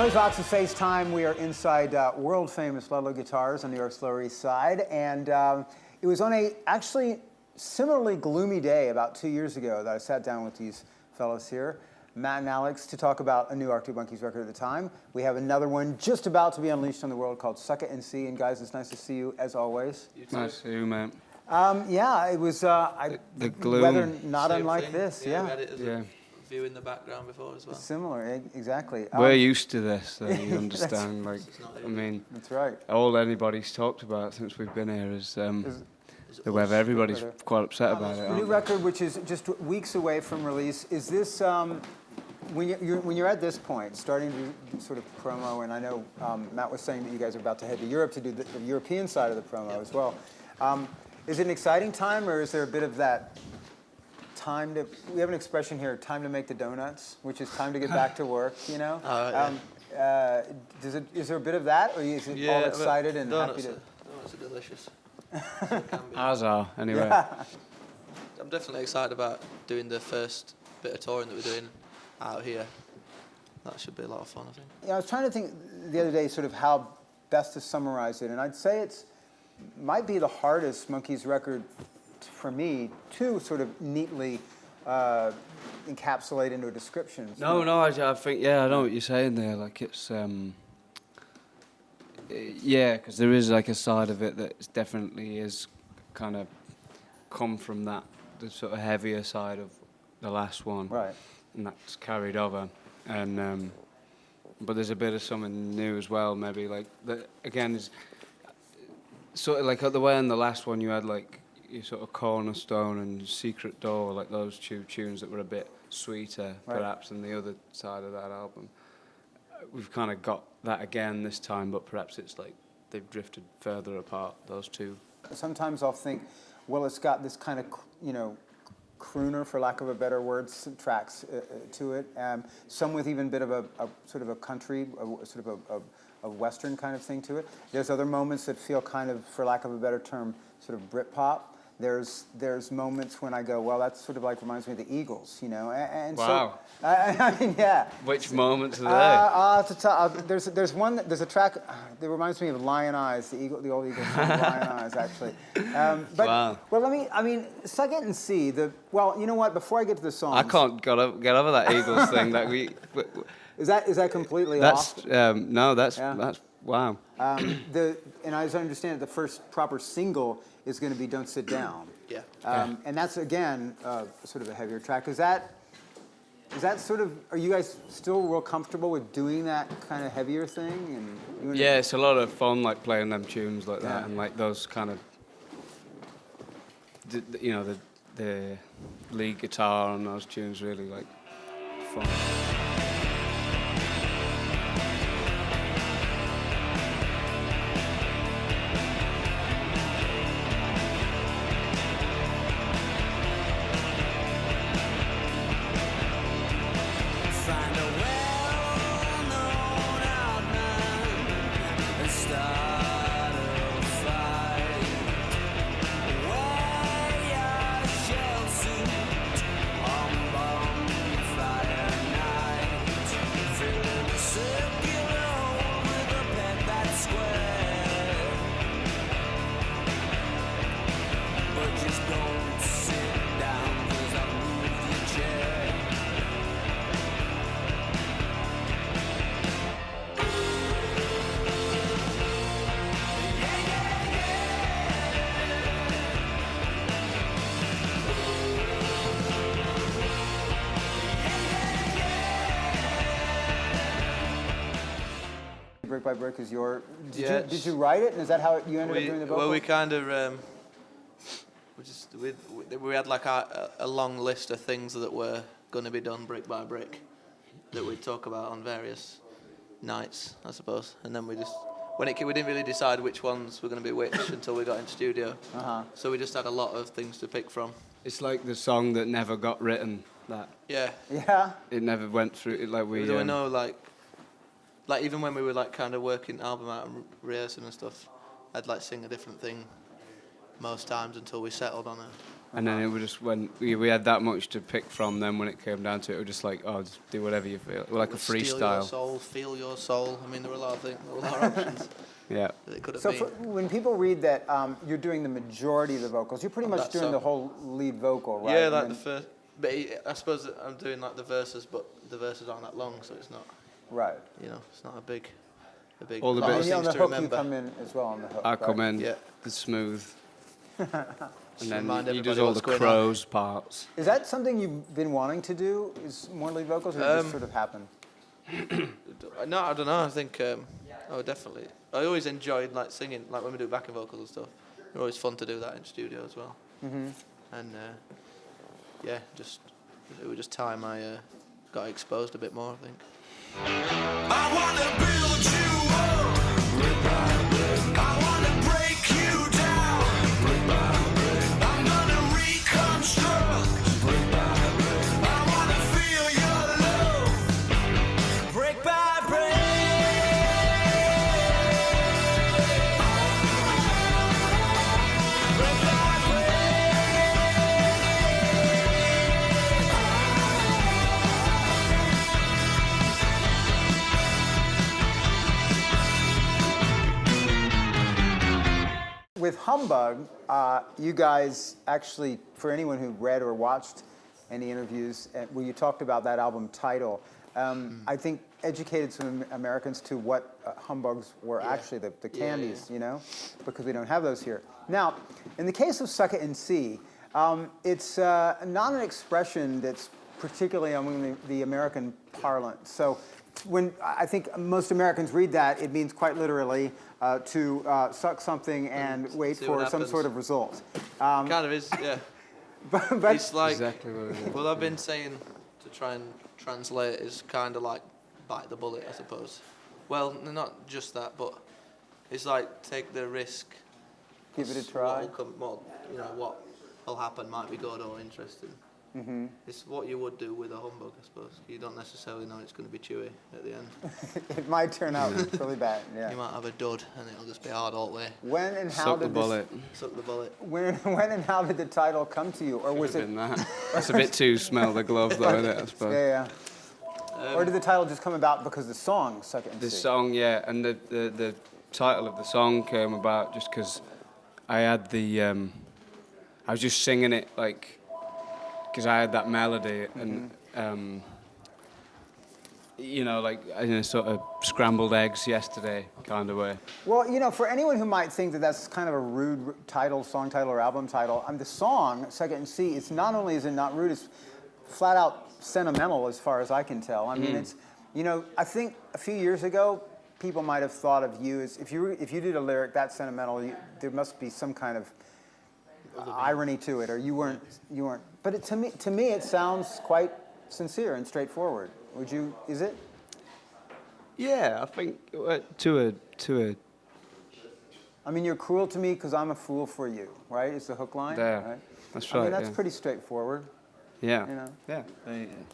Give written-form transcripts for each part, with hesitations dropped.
Noisevox FaceTime. We are inside world-famous Ludlow Guitars on New York's Lower East Side, and it was on a actually similarly gloomy day about 2 years ago that I sat down with these fellows here, Matt and Alex, to talk about a new Arctic Monkeys record at the time. We have another one just about to be unleashed on the world called Suck It and See, and guys, it's nice to see you as always. You too. Nice to see you, man. Yeah, it was the gloom. weather not Same unlike thing. this. Yeah, we had it as a view in the background before as well. Similar, exactly. We're used to this, so you understand. Like, I mean, that's right. All anybody's talked about since we've been here is the weather. Everybody's quite upset about it. The new record, which is just weeks away from release, is this when you're at this point, starting to sort of promo? And I know Matt was saying that you guys are about to head to Europe to do the European side of the promo as well. Is it an exciting time, or is there a bit of that time to? We have an expression here: "Time to make the donuts," which is time to get back to work. You know. Is there a bit of that, or is it all excited and happy to? Donuts are delicious. Ours are, anyway. Yeah. I'm definitely excited about doing the first bit of touring that we're doing out here. That should be a lot of fun, I think. Yeah, I was trying to think the other day sort of how best to summarize it, and I'd say might be the hardest Monkeys record for me to sort of neatly encapsulate into a description. No, I think, I know what you're saying there. Like, it's, because there is like a side of it that definitely is kind of come from the sort of heavier side of the last one. Right. And that's carried over. And, but there's a bit of something new as well, maybe, like, that, again, is sort of like the way on the last one you had like your sort of Cornerstone and Secret Door, like those two tunes that were a bit sweeter perhaps than the other side of that album. We've kind of got that again this time, but perhaps it's like they've drifted further apart, those two. Sometimes I'll think, well, it's got this kind of, crooner, for lack of a better word, tracks to it. Some with even a bit of a sort of a country, sort of a Western kind of thing to it. There's other moments that feel kind of, for lack of a better term, sort of Britpop. There's moments when I go, well, that sort of like reminds me of the Eagles, And wow. So, I mean, yeah. Which moments are there? There's one there's a track that reminds me of Lion Eyes, the old Eagles song, Lion Eyes, actually. But wow. Well, Suck It and See. Well, you know what? Before I get to the songs, I can't get over that Eagles thing. That is that completely off? No, that's wow. And as I understand it, the first proper single is going to be "Don't Sit Down." Yeah. And that's again sort of a heavier track. Is that sort of? Are you guys still real comfortable with doing that kind of heavier thing? And yeah, it's a lot of fun, like playing them tunes like that, and like those kind of, the lead guitar on those tunes really like fun. Brick by Brick is your. Did you write it, and is that how you ended up doing the vocal? Well, we kind of we had like a long list of things that were going to be done brick by brick that we'd talk about on various nights, I suppose, and then we didn't really decide which ones were going to be which until we got into studio. So we just had a lot of things to pick from. It's like the song that never got written. Yeah. It never went through. There were no like even when we were like kind of working the album out and rehearsing and stuff, I'd like sing a different thing most times until we settled on And then it was just when we had that much to pick from, then when it came down to it, it was just like, oh, just do whatever you feel. We're like a Steal your freestyle. soul, feel your soul. I mean, there were a lot of things, a lot of options Yeah. that it could have So been. when people read that you're doing the majority of the vocals, you're pretty much That doing the song. whole lead vocal, right? Yeah, And like then- the first. But I suppose that I'm doing like the verses, but the verses aren't that long, so it's not. Right. You know, it's not a big. All the lot of bits- And on things the to hook, remember. you come in as well on the hook. I come right? in, Yeah. the smooth. And then remind you do everybody all what's the going on. crows parts. Is that something you've been wanting to do? Is more lead vocals, or it just sort of happened? No, I don't know. I think. Oh, definitely. I always enjoyed like singing, like when we do backing vocals and stuff. They're always fun to do that in studio as well. Mm-hmm. And yeah, it was just time I got exposed a bit more, I think. I wanna build you up, brick by brick. I wanna break you down, brick by brick. I'm gonna reconstruct, brick by brick. I wanna feel your love, brick by brick. Brick by brick. With Humbug, you guys actually, for anyone who read or watched any interviews where you talked about that album title, I think educated some Americans to what humbugs were actually, the candies, you know, because we don't have those here. Now, in the case of Suck It and See, it's not an expression that's particularly among the American parlance. So when I think most Americans read that, it means quite literally to suck something and wait see what for some happens. sort of result. Kind of is, yeah. But It's like Exactly what it is. what I've been saying to try and translate is kind of like bite the bullet, I suppose. Well, not just that, but it's like take the risk. give it a try. What will happen might be good or interesting. Mm-hmm. It's what you would do with a humbug, I suppose. You don't necessarily know it's going to be chewy at the end. It might turn out really bad. Yeah. You might have a dud and it'll just be hard all the way. When and how Suck the did bullet. Suck the bullet. When and how did the title come to you, or was it? Been that. That's a bit too smell the glove, though, isn't it? I suppose. Yeah, yeah. Or did the title just come about because the song "Suck It and The See"? song, yeah, and the title of the song came about just because I had the I was just singing it like because I had that melody and you know, like in a sort of scrambled eggs yesterday kind of way. Well, you know, for anyone who might think that that's kind of a rude title, song title, or album title, the song "Suck It and See," it's not only is it not rude, it's flat out sentimental as far as I can tell. I mean, it's, you know, I think a few years ago, people might have thought of you as, if you did a lyric that sentimental, there must be some kind of irony to it, or you weren't. But to me, it sounds quite sincere and straightforward. Is it? Yeah, I think to a I mean, you're cruel to me because I'm a fool for you, right? It's the hook line. There. Right? That's I mean, right. that's yeah. pretty straightforward. Yeah. You know. Yeah.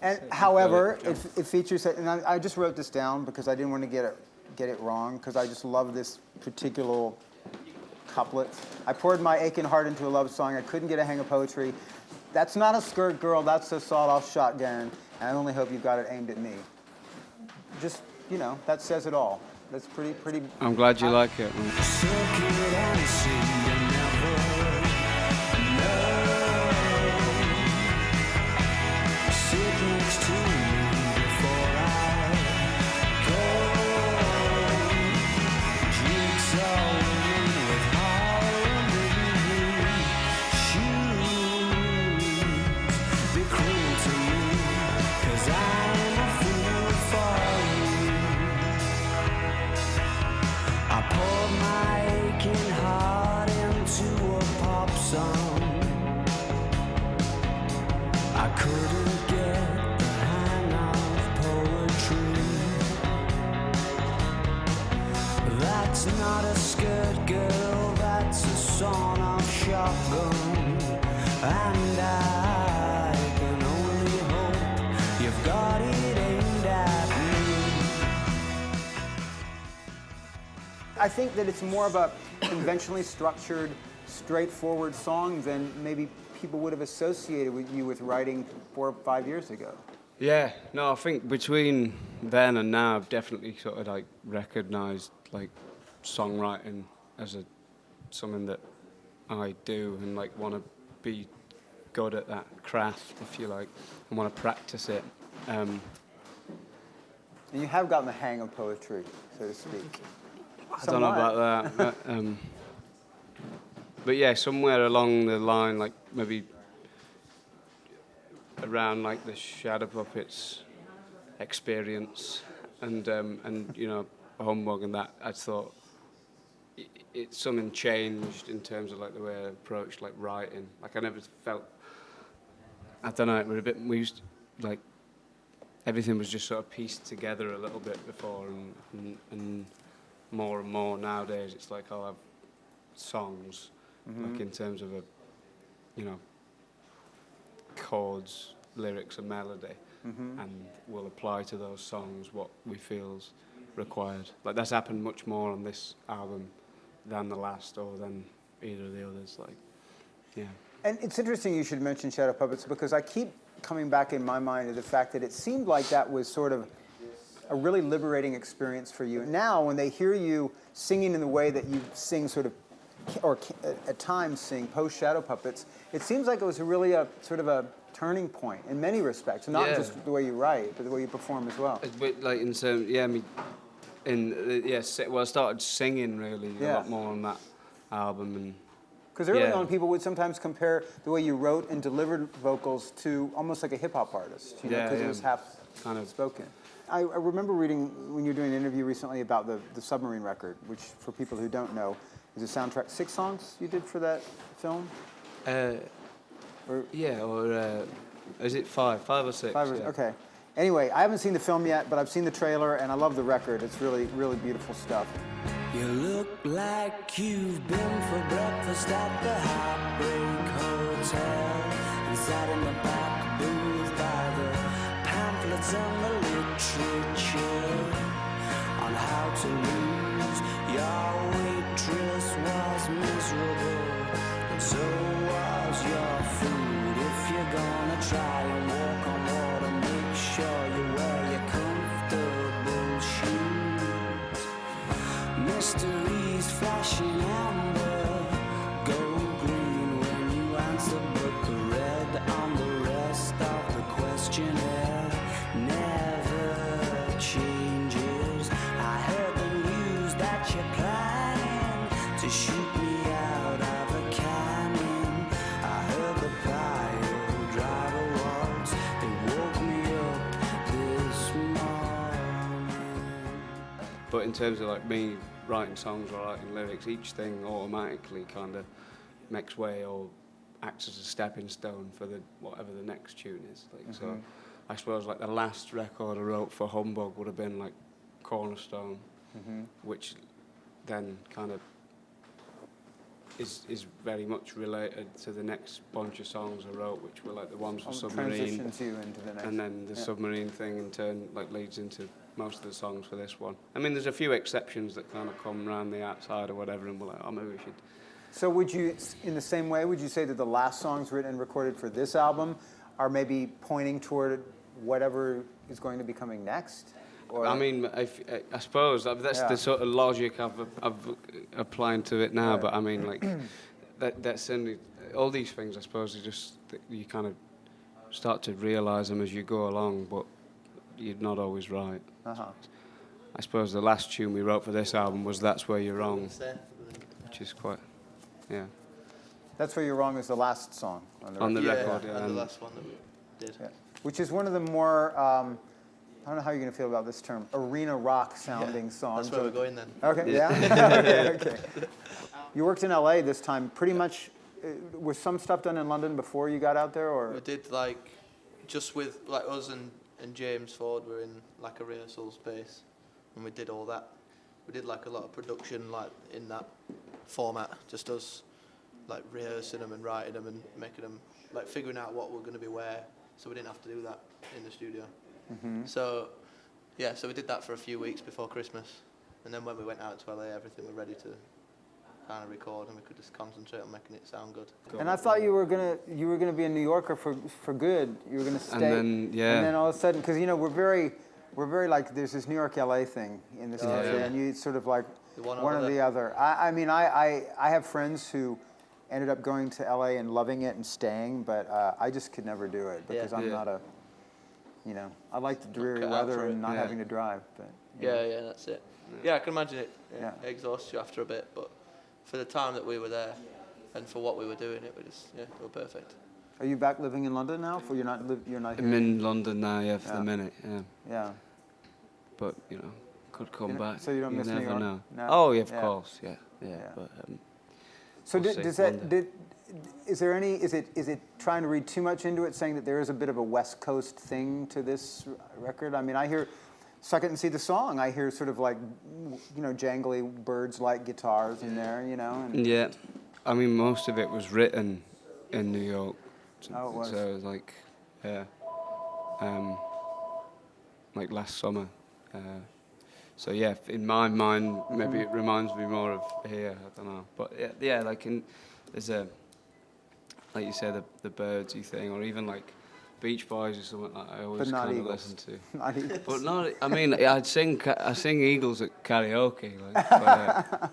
And however, it features, and I just wrote this down because I didn't want to get it wrong, because I just love this particular couplet. I poured my aching heart into a love song. I couldn't get a hang of poetry. That's not a skirt, girl. That's a sawed-off shotgun. And I only hope you've got it aimed at me. Just, you know, that says it all. That's pretty. I'm glad you like it. Suck it and see you never know. Sit next to me before I go. Jigsaw women with hard shoes. Be cruel to me, 'cause I'm a fool for you. I poured my aching heart into a pop song. I couldn't get the hang of poetry. That's not a skirt, girl, that's a sawn-off shotgun. And I can only hope you've got it aimed at me. I think that it's more of a conventionally structured, straightforward song than maybe people would have associated with you with writing 4 or 5 years ago. Yeah, no, I think between then and now, I've definitely sort of like recognised like songwriting as something that I do and like want to be good at that craft, if you like, and want to practice it. And you have gotten the hang of poetry, so to speak. I don't know about that, but yeah, somewhere along the line, like maybe around like the Shadow Puppets experience and you know, Humbug and that, I thought something changed in terms of like the way I approached like writing. Like I never felt, I don't know, we used to, like everything was just sort of pieced together a little bit before, and more nowadays it's like I'll have songs like in terms of a, you know, chords, lyrics and melody, and we'll apply to those songs what we feel's required. Like that's happened much more on this album than the last or than either of the others. Like, yeah. And it's interesting you should mention Shadow Puppets because I keep coming back in my mind to the fact that it seemed like that was sort of a really liberating experience for you. Now, when they hear you singing in the way that you sing sort of, or at times sing post-Shadow Puppets, it seems like it was really a sort of a turning point in many respects, not just the way you write, but the way you perform as well. It's a bit like in terms, well, I started singing really a lot more on that album, and because early on, people would sometimes compare the way you wrote and delivered vocals to almost like a hip-hop artist, you know, because it was half kind of spoken. I remember reading when you were doing an interview recently about the Submarine record, which, for people who don't know, is a soundtrack. 6 songs you did for that film? Is it 5? 5 or 6? 5 or, okay. Anyway, I haven't seen the film yet, but I've seen the trailer, and I love the record. It's really, really beautiful stuff. You look like you've been for breakfast at the Heartbreak Hotel and sat in the back booth by the pamphlets and the literature on how to lose. Your waitress was miserable, and so was your food. If you're gonna try and walk on water, make sure you wear your comfortable shoes. Mysteries flashing amber, gold green when you answer, but the red on the rest of the questionnaire never changes. I heard the news that you're planning to shoot me out of a cannon. I heard the pile driver walks, they woke me up this morning. But in terms of like me writing songs or writing lyrics, each thing automatically kind of makes way or acts as a stepping stone for whatever the next tune is. Like, so I suppose like the last record I wrote for Humbug would have been like Cornerstone, which then kind of is very much related to the next bunch of songs I wrote, which were like the ones for Submarine. Transitions you into the next. And then the Submarine thing in turn like leads into most of the songs for this one. I mean, there's a few exceptions that kind of come around the outside or whatever, and we're like, oh, maybe we should. So would you, in the same way, would you say that the last songs written and recorded for this album are maybe pointing toward whatever is going to be coming next? Or? I mean, I suppose that's the sort of logic I've applying to it now. Right. But I mean, like that's only all these things. I suppose are just you kind of start to realise them as you go along, but you're not always right. I suppose the last tune we wrote for this album was "That's Where You're Wrong," which is quite, That's Where You're Wrong is the last song on the record. record. And the last one that we did. Yeah. Which is one of the more, I don't know how you're going to feel about this term, arena rock sounding songs. That's where we're going then. Okay, yeah? Okay. You worked in LA this time. Pretty much, was some stuff done in London before you got out there? Or we did like, just with like us and James Ford were in like a rehearsal space, and we did all that. We did like a lot of production like in that format, just us like rehearsing them and writing them and making them, like figuring out what we're going to be where, so we didn't have to do that in the studio. So we did that for a few weeks before Christmas, and then when we went out to LA, everything was ready to kind of record, and we could just concentrate on making it sound good. And I thought you were gonna be a New Yorker for good. You were gonna stay. And then all of a sudden, because we're very like there's this New York LA thing in this country, yeah. and you sort of like one one or or the the other. I have friends who ended up going to LA and loving it and staying, but I just could never do it because I'm not a, I like the dreary cut out weather for it. and not having to drive. But Yeah, that's it. Yeah, I can imagine it Yeah. exhausts you after a bit, but for the time that we were there and for what we were doing, it were perfect. Are you back living in London now? You're not here? I'm in London now, yeah, for the minute, yeah. Yeah. But could come back. So you don't miss New never York? know. No. Oh yeah, of Yeah. course, yeah. But So we'll see. does that is there any is it trying to read too much into it, saying that there is a bit of a West Coast thing to this record? I mean, I hear "Suck It and See the Song." I hear sort of like jangly birds-like guitars in there, And yeah, I mean most of it was written in New York. Oh, it was. So it was like, like last summer. So yeah, in my mind, maybe it reminds me more of here. I don't know, but yeah, like there's a, like you said, the birdsy thing, or even like Beach Boys or something like I always But not kind of Eagles. listen to. Not Eagles. But not, I mean, I sing Eagles at karaoke. Like, but,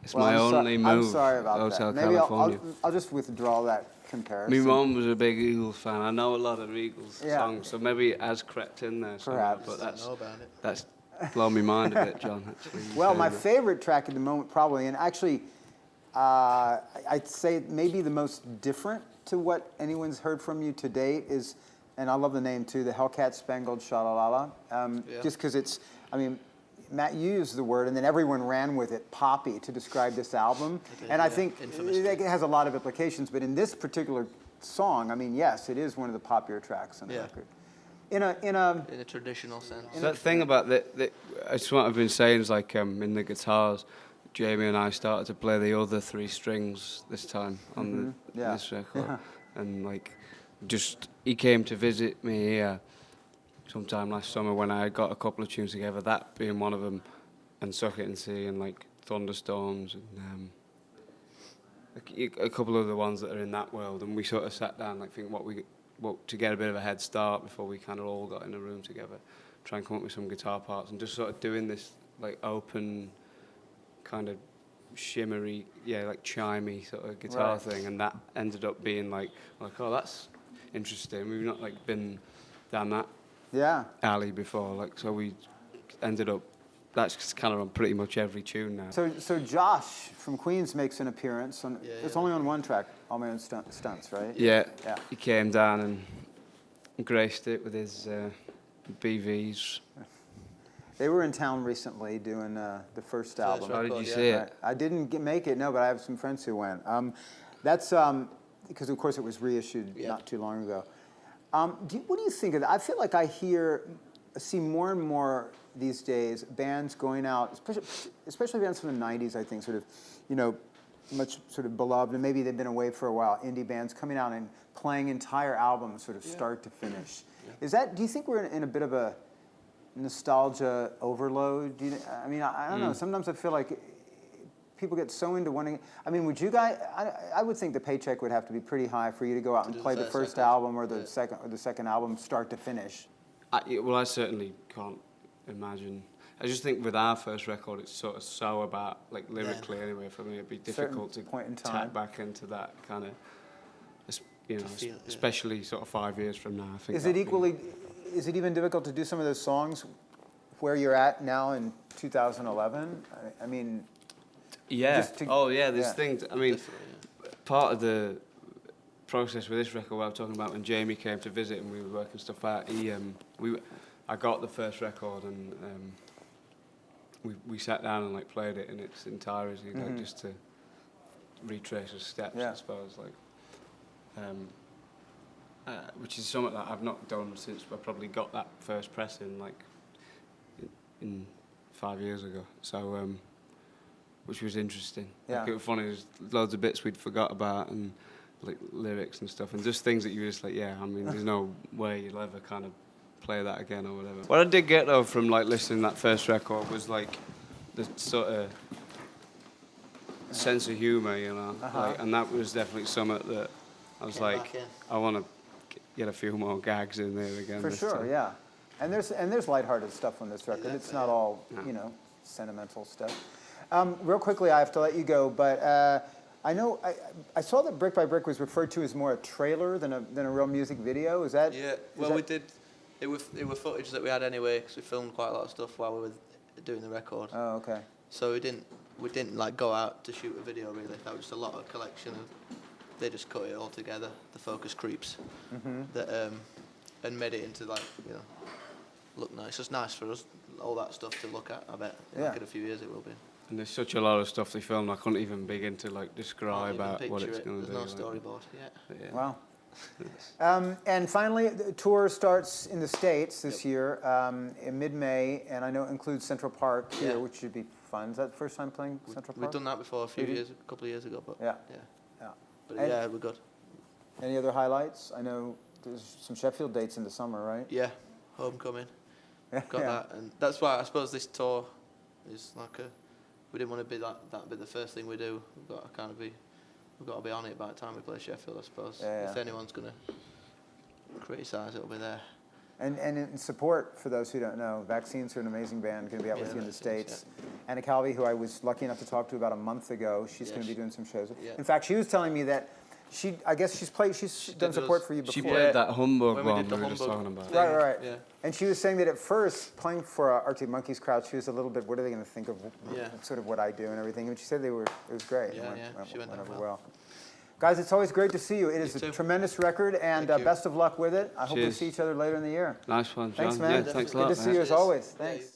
it's Well, my I'm only move. I'm sorry about Hotel that. Maybe California. I'll just withdraw that comparison. My mum was a big Eagles fan. I know a lot of Eagles Yeah. songs, so maybe it has crept in there somewhere. Perhaps. But I know about it. that's blown my mind a bit, John. Actually, you Well, saying my that. favorite track at the moment, probably, and actually, I'd say maybe the most different to what anyone's heard from you to date is, and I love the name too, the Hellcat Spangled Shalalala. Just because it's, I mean, Matt used the word, and then everyone ran with it, poppy, to describe this album. And I think it has a lot of implications, but in this particular song, I mean, yes, it is one of the popular tracks on the record. In a traditional sense. So that thing about it's what I've been saying is like in the guitars, Jamie and I started to play the other three strings this time on this record, and like he came to visit me here sometime last summer when I got a couple of tunes together, that being one of them, and Suck It and See, and like Thunderstorms, and a couple of the ones that are in that world, and we sort of sat down like think what to get a bit of a head start before we kind of all got in a room together, try and come up with some guitar parts, and just sort of doing this like open kind of shimmery, like chimey sort of guitar thing, and that ended up being like oh, that's interesting. We've not like been down that alley before, like, so we ended up, that's kind of on pretty much every tune now. So Josh from Queens makes an appearance on. It's only on one track, All My Own Stunts, right? Yeah. He came down and graced it with his BVs. They were in town recently doing the first album. How did you see it? I didn't make it, no, but I have some friends who went. That's because, of course, it was reissued not too long ago. What do you think of that? I feel like I see more and more these days bands going out, especially bands from the 90s, I think, sort of, much sort of beloved, and maybe they've been away for a while, indie bands coming out and playing entire albums sort of start to finish. Do you think we're in a bit of a nostalgia overload? I don't know. Sometimes I feel like people get so into wanting. I mean, would you guys? I would think the paycheck would have to be pretty high for you to go out and play the first album or the second album start to finish. I certainly can't imagine. I just think with our first record, it's sort of so about like lyrically anyway. For me, it'd be difficult to tap back into that kind of. Especially sort of 5 years from now. I think. Is it even difficult to do some of those songs where you're at now in 2011? I mean. Yeah. There's things. I mean, part of the process with this record, what I'm talking about, when Jamie came to visit and we were working stuff out, I got the first record and we sat down and like played it in its entirety, like just to retrace the steps, I suppose, like. Which is something that I've not done since I probably got that first pressing, like in 5 years ago. So, which was interesting. Like, it was funny. There's loads of bits we'd forgot about, and like lyrics and stuff, and just things that you were just like, there's no way you'll ever kind of play that again or whatever. What I did get though from like listening to that first record was like the sort of sense of humour, you know. Like, and that was definitely something that I was Came like, back in. I want to get a few more gags in there again. For this sure, time. yeah. And there's lighthearted stuff on this record. It's Exactly, not yeah. all, you know, sentimental stuff. Real quickly, I have to let you go, but I know I saw that Brick by Brick was referred to as more a trailer than a real music video. Is that? Yeah, is well, that- we did. It were footage that we had anyway, because we filmed quite a lot of stuff while we were doing the record. Oh, okay. So we didn't like go out to shoot a video really. That was just a lot of collection of. They just cut it all together, the focus creeps, that and made it into like, you know, look nice. It's nice for us, all that stuff to look at. I bet. Yeah. Like in a few years it will be. And there's such a lot of stuff they filmed. I couldn't even begin to like Can't describe even what picture it's it. going to There's do. no like, storyboard yet. but yeah. Wow. And finally, the tour starts in the States this year in mid-May, and I know it includes Central Park here, Yeah. which should be fun. Is that the first time playing Central We've Park? done that before a couple of years ago, but Yeah. yeah. Yeah. But And- yeah, we're good. Any other highlights? I know there's some Sheffield dates in the summer, right? Yeah, homecoming. Got Yeah. that, and that's why I suppose this tour is like we didn't want to be that be the first thing we do. We've got to be on it by the time we play Sheffield, I suppose. Yeah, If yeah. anyone's gonna criticise, it'll be there. And in support, for those who don't know, Vaccines are an amazing band, going to be out with Yeah, you in the Vaccines, States. Anna Calvi, who I was lucky enough to talk to about a month ago, she's Yeah, going to be she- doing some shows. yeah. In fact, she was telling me that I guess she's done did support those- for you before. She played that Humbug When we one did the we were just Humbug talking about. thing. Right. Yeah. And she was saying that at first, playing for Arctic Monkeys crowd, she was a little bit, what are they going to think of Yeah. sort of what I do and everything? And she said it was great. Yeah, It yeah, she went down over well. well. Guys, it's always great to see you. It is a too. tremendous record, and Thank you. best of luck with it. I hope we Cheers. see each other later in the year. Nice one, John. Thanks, man. Yeah, thanks a Good lot. to see man. you as Cheers. always. Yeah, Thanks. you-